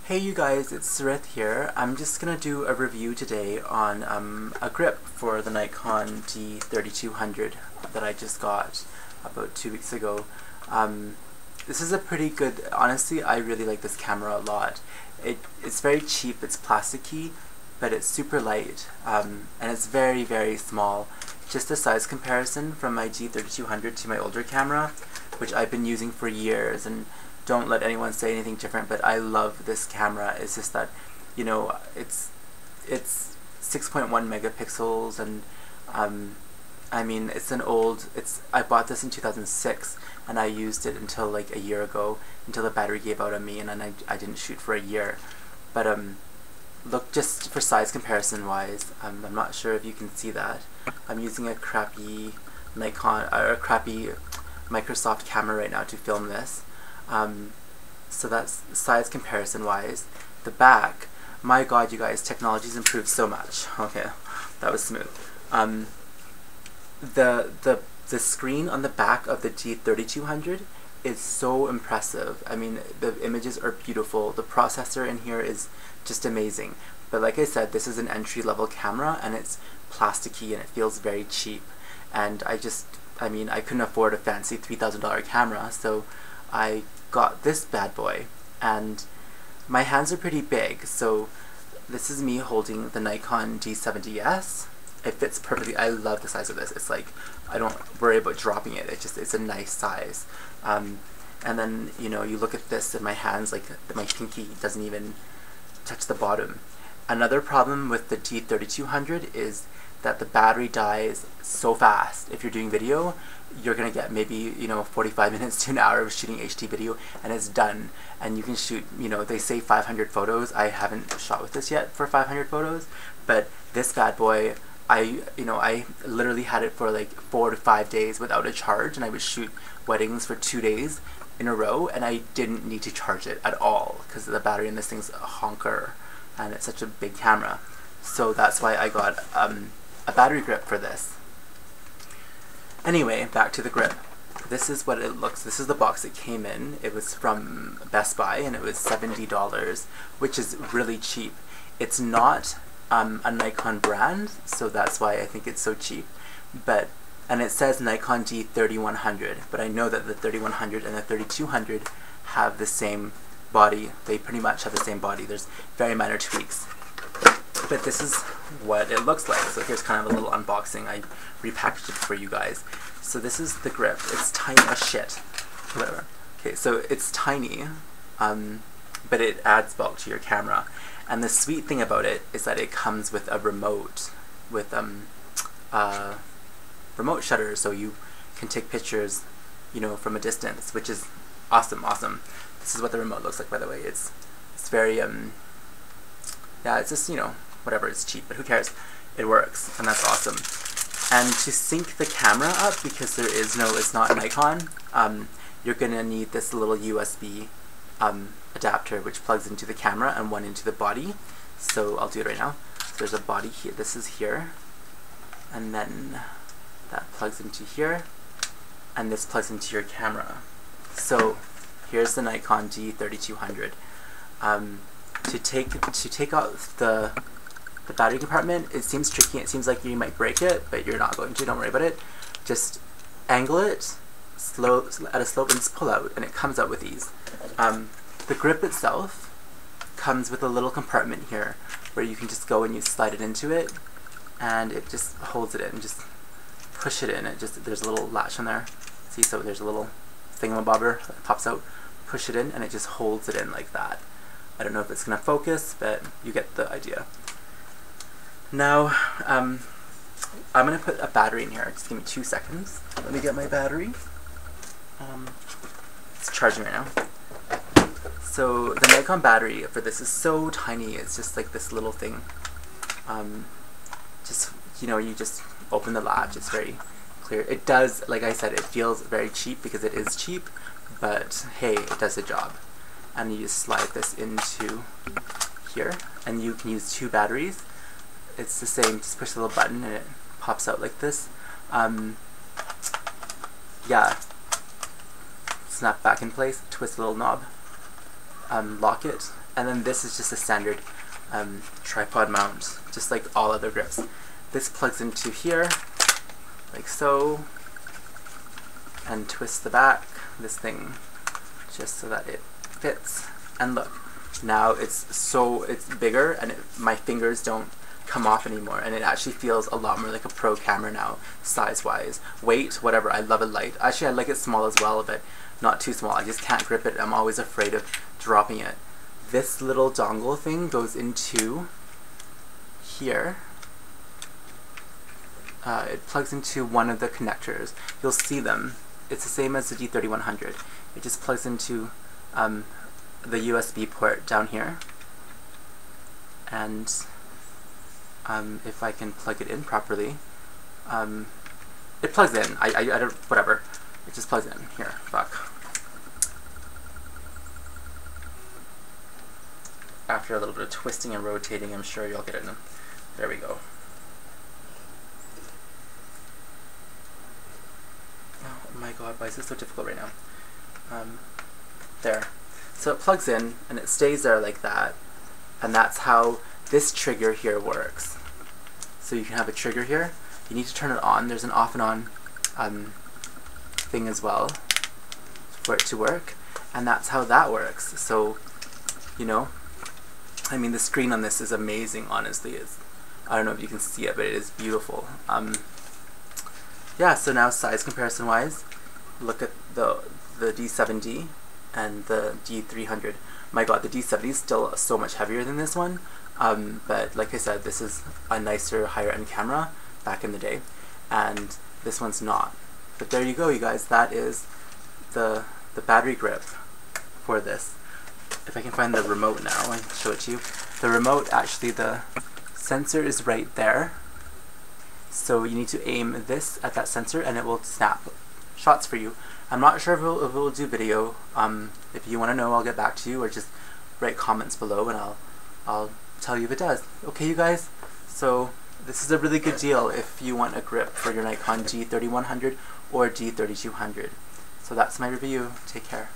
Hey you guys, it's Sarith here. I'm just gonna do a review today on a grip for the Nikon d3200 that I just got about 2 weeks ago. This is a pretty good, honestly I really like this camera a lot. It's very cheap, it's plasticky, but it's super light, and it's very very small. Just a size comparison from my d3200 to my older camera, which I've been using for years, and don't let anyone say anything different, but I love this camera. It's just that, you know, it's 6.1 megapixels, and I mean, I bought this in 2006, and I used it until like a year ago, until the battery gave out on me, and then I didn't shoot for a year. But look, just for size comparison wise, I'm not sure if you can see that. I'm using a crappy Nikon, or a crappy Microsoft camera right now to film this. So that's size comparison wise. The back, my god you guys, technology's improved so much. Okay, that was smooth. The screen on the back of the d3200 is so impressive. I mean, the images are beautiful. The processor in here is just amazing. But like I said, this is an entry-level camera, and it's plasticky, and it feels very cheap. And I mean, I couldn't afford a fancy $3,000 camera, so I got this bad boy, and my hands are pretty big, so this is me holding the Nikon d70s. It fits perfectly. I love the size of this. It's like, I don't worry about dropping it. It's a nice size. And then, you know, you look at this in my hands, like my pinky doesn't even touch the bottom. Another problem with the d3200 is that the battery dies so fast. If you're doing video, you're gonna get maybe, you know, 45 minutes to an hour of shooting HD video, and it's done. And you can shoot, you know, they say 500 photos. I haven't shot with this yet for 500 photos, but this bad boy, I literally had it for like 4 to 5 days without a charge, and I would shoot weddings for 2 days in a row, and I didn't need to charge it at all because the battery in this thing's a honker, and it's such a big camera. So that's why I got a battery grip for this. Anyway, back to the grip. This is what it looks. This is the box it came in. It was from Best Buy, and it was $70, which is really cheap. It's not a Nikon brand, so that's why I think it's so cheap. And it says Nikon d3100, but I know that the 3100 and the 3200 have the same body. They pretty much have the same body. There's very minor tweaks. But this is what it looks like. So here's kind of a little unboxing. I repackaged it for you guys. So this is the grip. It's tiny as shit. Whatever. Okay, so it's tiny, but it adds bulk to your camera. And the sweet thing about it is that it comes with a remote, with remote shutter, so you can take pictures, you know, from a distance, which is awesome. This is what the remote looks like, by the way. It's very yeah, it's just, you know, whatever, it's cheap, but who cares? It works, and that's awesome. And to sync the camera up, because it's not Nikon, you're gonna need this little USB adapter which plugs into the camera and one into the body. So I'll do it right now. So there's a body here, this is here, and then that plugs into here, and this plugs into your camera. So here's the Nikon d3200. To take out the battery compartment, it seems tricky. It seems like you might break it, but you're not going to. Don't worry about it. Just angle it at a slope and just pull out, and it comes out with ease. The grip itself comes with a little compartment here where you can just go and you slide it into it, and it just holds it in. Just push it in. There's a little latch on there. See, so there's a little thingamabobber that pops out. Push it in, and it just holds it in like that. I don't know if it's going to focus, but you get the idea. Now, I'm going to put a battery in here. Just give me 2 seconds. Let me get my battery. It's charging right now. So the Nikon battery for this is so tiny. It's just like this little thing. Just, you know, you just open the latch. It's very clear. It does, like I said, it feels very cheap because it is cheap, but hey, it does the job. And you just slide this into here, and you can use 2 batteries. It's the same, just push the little button and it pops out like this. Yeah, snap back in place, twist the little knob, lock it, And then this is just a standard tripod mount, just like all other grips. This plugs into here, like so, and twists the back, this thing, just so that it fits. And look, now it's bigger, and my fingers don't come off anymore, and it actually feels a lot more like a pro camera now, size-wise. Weight, whatever, I love it light. Actually, I like it small as well, but not too small. I just can't grip it. I'm always afraid of dropping it. This little dongle thing goes into here. It plugs into one of the connectors. You'll see them. It's the same as the d3100. It just plugs into the USB port down here. And if I can plug it in properly, it plugs in. I don't, whatever. It just plugs in. Here, fuck. After a little bit of twisting and rotating, I'm sure you'll get it in. There we go. Oh my god, why is this so difficult right now? There. So it plugs in, and it stays there like that. And that's how this trigger here works. So you can have a trigger here. You need to turn it on. There's an off and on thing as well for it to work. And that's how that works. So, you know, I mean, the screen on this is amazing, honestly. I don't know if you can see it, but it is beautiful. Yeah, so now size comparison wise, look at the D70 and the D300. My god, the D70 is still so much heavier than this one, but like I said, this is a nicer, higher end camera back in the day, and this one's not. But there you go, you guys. That is the battery grip for this. If I can find the remote now, I can show it to you. The remote, actually, the sensor is right there. So you need to aim this at that sensor, and it will snap shots for you. I'm not sure if it will do video. If you want to know, I'll get back to you, or just write comments below, and I'll tell you if it does. Okay, you guys. So this is a really good deal if you want a grip for your Nikon D3100 or D3200. So that's my review. Take care.